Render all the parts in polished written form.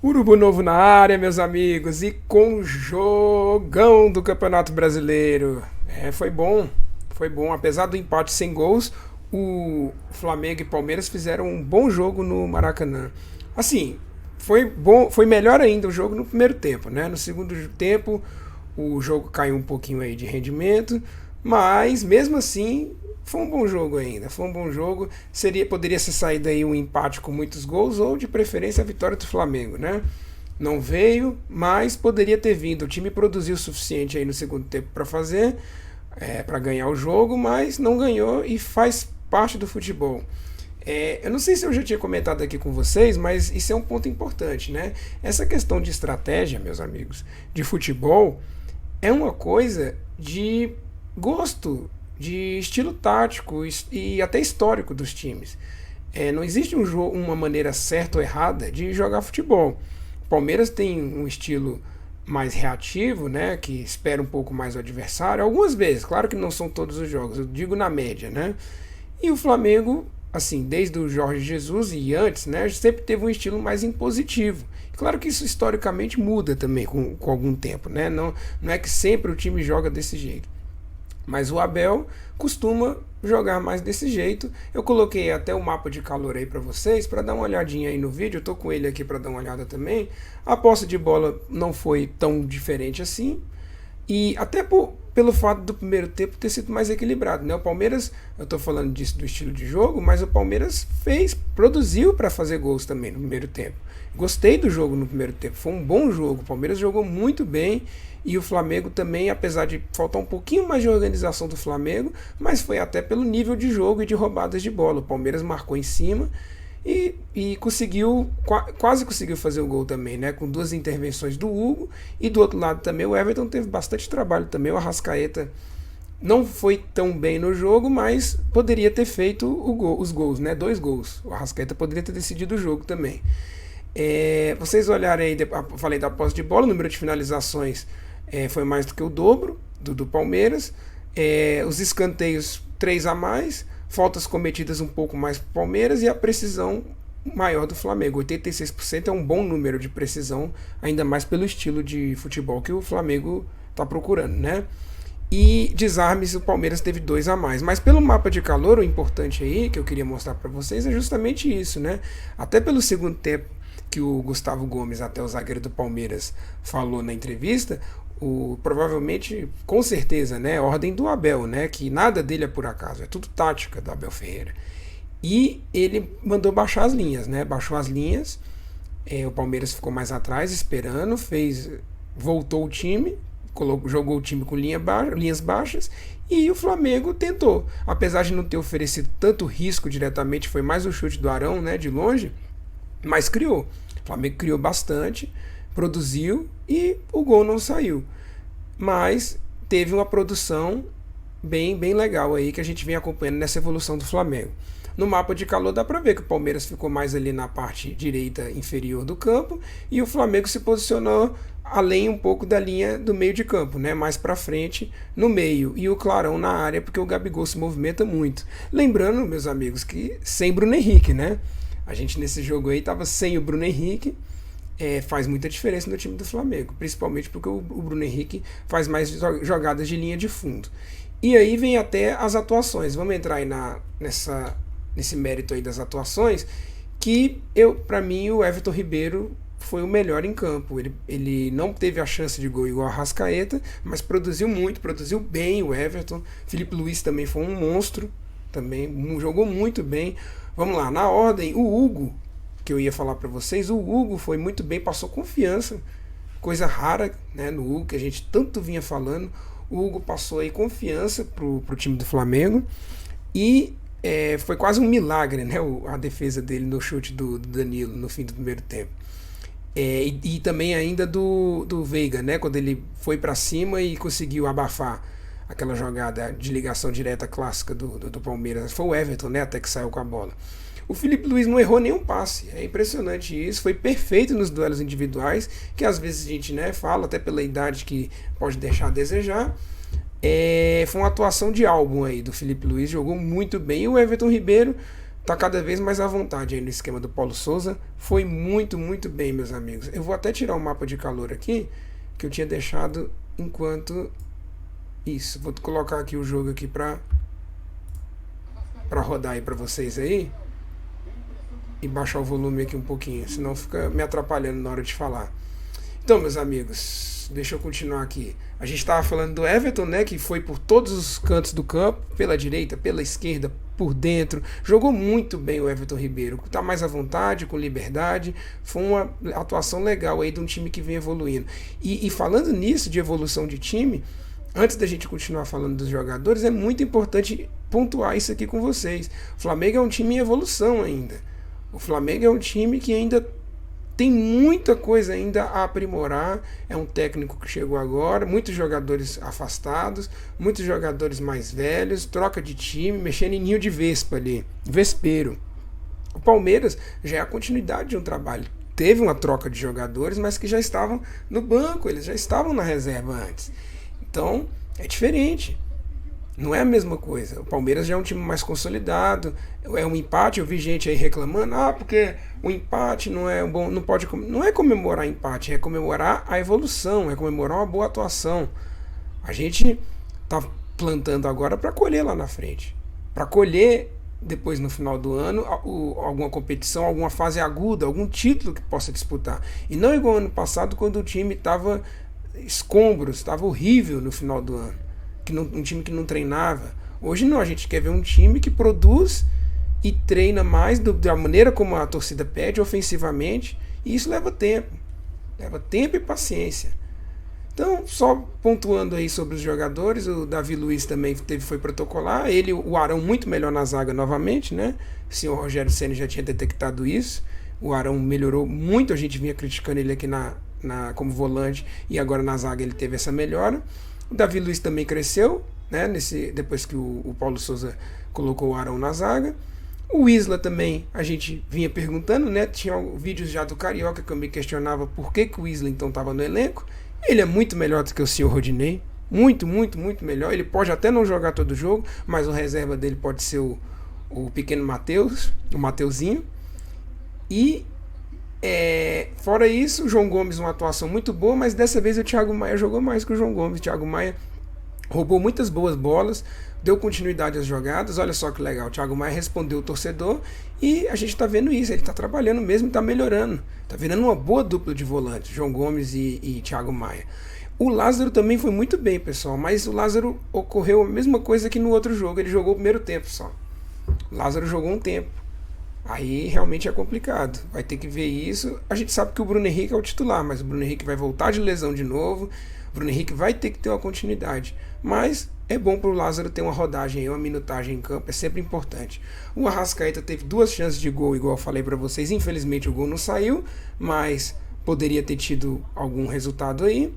Urubu novo na área, meus amigos, e com jogão do Campeonato Brasileiro. Foi bom, apesar do empate sem gols, o Flamengo e Palmeiras fizeram um bom jogo no Maracanã. Assim, foi bom, foi melhor ainda o jogo no primeiro tempo, né? No segundo tempo, o jogo caiu um pouquinho aí de rendimento, mas mesmo assim foi um bom jogo ainda. Foi um bom jogo. Poderia ser saído aí um empate com muitos gols ou de preferência a vitória do Flamengo, né? Não veio, mas poderia ter vindo. O time produziu o suficiente aí no segundo tempo para fazer, para ganhar o jogo, mas não ganhou e faz parte do futebol. Eu não sei se eu já tinha comentado aqui com vocês, mas isso é um ponto importante, né? Essa questão de estratégia, meus amigos, de futebol, é uma coisa de gosto, de estilo tático e até histórico dos times. Não existe uma maneira certa ou errada de jogar futebol. O Palmeiras tem um estilo mais reativo, né, que espera um pouco mais o adversário, algumas vezes, claro que não são todos os jogos, eu digo na média, né? E o Flamengo, assim, desde o Jorge Jesus e antes, né, sempre teve um estilo mais impositivo. Claro que isso historicamente muda também com algum tempo, né? Não é que sempre o time joga desse jeito. Mas o Abel costuma jogar mais desse jeito. Eu coloquei até o mapa de calor aí para vocês, para dar uma olhadinha aí no vídeo. Eu tô com ele aqui para dar uma olhada também. A posse de bola não foi tão diferente assim. E até pelo fato do primeiro tempo ter sido mais equilibrado, né? O Palmeiras, eu tô falando disso do estilo de jogo, mas o Palmeiras produziu para fazer gols também no primeiro tempo. Gostei do jogo no primeiro tempo, foi um bom jogo. O Palmeiras jogou muito bem e o Flamengo também, apesar de faltar um pouquinho mais de organização do Flamengo, mas foi até pelo nível de jogo e de roubadas de bola. O Palmeiras marcou em cima e conseguiu, quase conseguiu fazer o gol também, né? Com duas intervenções do Hugo e do outro lado também o Everton teve bastante trabalho também. O Arrascaeta não foi tão bem no jogo, mas poderia ter feito os gols, né? 2 gols. O Arrascaeta poderia ter decidido o jogo também. Vocês olharem aí, falei da posse de bola, o número de finalizações foi mais do que o dobro do Palmeiras. Os escanteios 3 a mais, faltas cometidas um pouco mais para o Palmeiras e a precisão maior do Flamengo. 86% é um bom número de precisão, ainda mais pelo estilo de futebol que o Flamengo está procurando, né? E desarmes o Palmeiras teve 2 a mais. Mas pelo mapa de calor, o importante aí que eu queria mostrar para vocês é justamente isso, né? Até pelo segundo tempo que o Gustavo Gomes, até o zagueiro do Palmeiras, falou na entrevista, provavelmente, com certeza, né, ordem do Abel, né, que nada dele é por acaso, é tudo tática do Abel Ferreira. E ele mandou baixar as linhas, né, baixou as linhas, o Palmeiras ficou mais atrás esperando, voltou o time, jogou o time com linhas baixas e o Flamengo tentou, apesar de não ter oferecido tanto risco diretamente, foi mais o chute do Arão, né, de longe, mas criou. O Flamengo criou bastante, produziu e o gol não saiu. Mas teve uma produção bem legal aí que a gente vem acompanhando nessa evolução do Flamengo. No mapa de calor dá para ver que o Palmeiras ficou mais ali na parte direita inferior do campo e o Flamengo se posicionou além um pouco da linha do meio de campo, né? Mais para frente no meio e o Clarão na área porque o Gabigol se movimenta muito. Lembrando, meus amigos, que sem Bruno Henrique, né? A gente nesse jogo aí estava sem o Bruno Henrique, faz muita diferença no time do Flamengo, principalmente porque o Bruno Henrique faz mais jogadas de linha de fundo. E aí vem até as atuações. Vamos entrar aí nesse mérito aí das atuações, que para mim o Everton Ribeiro foi o melhor em campo. Ele não teve a chance de gol igual a Arrascaeta, mas produziu muito, produziu bem o Everton. Felipe Luiz também foi um monstro, também jogou muito bem. Vamos lá, na ordem, o Hugo, que eu ia falar para vocês, o Hugo foi muito bem, passou confiança, coisa rara, né, no Hugo, que a gente tanto vinha falando. O Hugo passou aí confiança pro time do Flamengo e foi quase um milagre, né, a defesa dele no chute do Danilo no fim do primeiro tempo. E também ainda do Veiga, né, quando ele foi para cima e conseguiu abafar aquela jogada de ligação direta clássica do Palmeiras. Foi o Everton, né, até que saiu com a bola. O Felipe Luiz não errou nenhum passe, é impressionante isso, foi perfeito nos duelos individuais, que às vezes a gente, né, fala, até pela idade que pode deixar a desejar. Foi uma atuação de álbum aí do Felipe Luiz, jogou muito bem. E o Everton Ribeiro tá cada vez mais à vontade aí no esquema do Paulo Souza. Foi muito, muito bem, meus amigos. Eu vou até tirar o mapa de calor aqui, que eu tinha deixado enquanto... Isso, vou colocar aqui o jogo aqui pra rodar aí pra vocês aí. E baixar o volume aqui um pouquinho, senão fica me atrapalhando na hora de falar. Então, meus amigos, deixa eu continuar aqui. A gente estava falando do Everton, né, que foi por todos os cantos do campo, pela direita, pela esquerda, por dentro. Jogou muito bem o Everton Ribeiro. Está mais à vontade, com liberdade. Foi uma atuação legal aí de um time que vem evoluindo. E falando nisso, de evolução de time, antes da gente continuar falando dos jogadores, é muito importante pontuar isso aqui com vocês. O Flamengo é um time em evolução ainda. O Flamengo é um time que ainda tem muita coisa ainda a aprimorar. É um técnico que chegou agora, muitos jogadores afastados, muitos jogadores mais velhos, troca de time, mexendo em ninho de vespa ali, vespeiro. O Palmeiras já é a continuidade de um trabalho. Teve uma troca de jogadores, mas que já estavam no banco, eles já estavam na reserva antes. Então, é diferente. Não é a mesma coisa. O Palmeiras já é um time mais consolidado. É um empate. Eu vi gente aí reclamando, porque o empate não é bom, não é comemorar empate, é comemorar a evolução, é comemorar uma boa atuação. A gente tá plantando agora para colher lá na frente, para colher depois no final do ano alguma competição, alguma fase aguda, algum título que possa disputar. E não igual ano passado, quando o time estava escombros, estava horrível no final do ano. Um time que não treinava. Hoje não, a gente quer ver um time que produz e treina mais da maneira como a torcida pede, ofensivamente, e isso leva tempo e paciência. Então, só pontuando aí sobre os jogadores, o Davi Luiz também foi protocolar, o Arão muito melhor na zaga novamente, né? O senhor Rogério Ceni já tinha detectado isso, o Arão melhorou muito, a gente vinha criticando ele aqui como volante, e agora na zaga ele teve essa melhora. O Davi Luiz também cresceu, né, depois que o Paulo Souza colocou o Arão na zaga. O Isla também, a gente vinha perguntando, né? Tinha vídeos já do Carioca que eu me questionava por que o Isla então estava no elenco. Ele é muito melhor do que o senhor Rodinei. Muito, muito, muito melhor. Ele pode até não jogar todo o jogo, mas o reserva dele pode ser o pequeno Matheus, o Mateuzinho. E fora isso, o João Gomes uma atuação muito boa, mas dessa vez o Thiago Maia jogou mais que o João Gomes. O Thiago Maia roubou muitas boas bolas, deu continuidade às jogadas. Olha só que legal, o Thiago Maia respondeu o torcedor e a gente está vendo isso, ele está trabalhando mesmo, está melhorando, está virando uma boa dupla de volantes, João Gomes e Thiago Maia. O Lázaro também foi muito bem, pessoal, mas o Lázaro ocorreu a mesma coisa que no outro jogo, ele jogou o primeiro tempo só. O Lázaro jogou um tempo. Aí realmente é complicado, vai ter que ver isso. A gente sabe que o Bruno Henrique é o titular, mas o Bruno Henrique vai voltar de lesão de novo. O Bruno Henrique vai ter que ter uma continuidade, mas é bom para o Lázaro ter uma rodagem, uma minutagem em campo, é sempre importante. O Arrascaeta teve 2 chances de gol, igual eu falei para vocês, infelizmente o gol não saiu, mas poderia ter tido algum resultado aí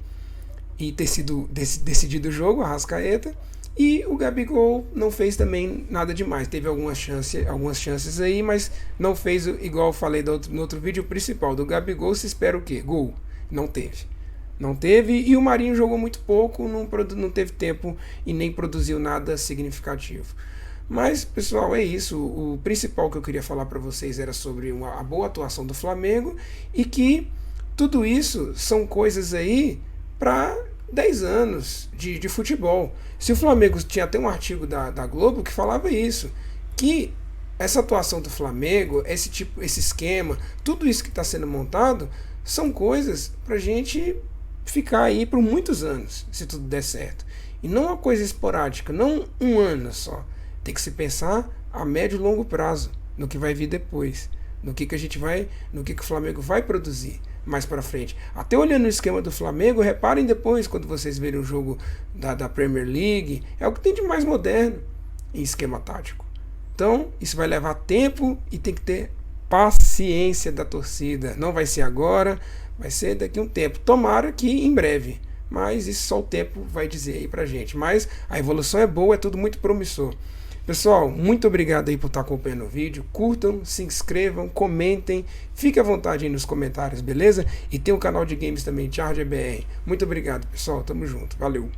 e ter sido decidido o jogo, o Arrascaeta. E o Gabigol não fez também nada demais. Teve algumas chances aí, mas não fez, igual eu falei no outro vídeo, o principal. Do Gabigol se espera o quê? Gol. Não teve. Não teve. E o Marinho jogou muito pouco, não teve tempo e nem produziu nada significativo. Mas, pessoal, é isso. O principal que eu queria falar para vocês era sobre a boa atuação do Flamengo e que tudo isso são coisas aí para 10 anos de futebol. Se o Flamengo tinha até um artigo da Globo que falava isso, que essa atuação do Flamengo, esse esquema, tudo isso que está sendo montado, são coisas para a gente ficar aí por muitos anos, se tudo der certo. E não uma coisa esporádica, não um ano só. Tem que se pensar a médio e longo prazo, no que vai vir depois, no que o Flamengo vai produzir mais para frente. Até olhando o esquema do Flamengo, reparem depois, quando vocês verem o jogo da Premier League, é o que tem de mais moderno em esquema tático. Então, isso vai levar tempo e tem que ter paciência da torcida. Não vai ser agora, vai ser daqui a um tempo. Tomara que em breve, mas isso só o tempo vai dizer aí pra gente. Mas a evolução é boa, é tudo muito promissor. Pessoal, muito obrigado aí por estar acompanhando o vídeo. Curtam, se inscrevam, comentem. Fique à vontade aí nos comentários, beleza? E tem o canal de games também, ChargerBR. Muito obrigado, pessoal. Tamo junto. Valeu.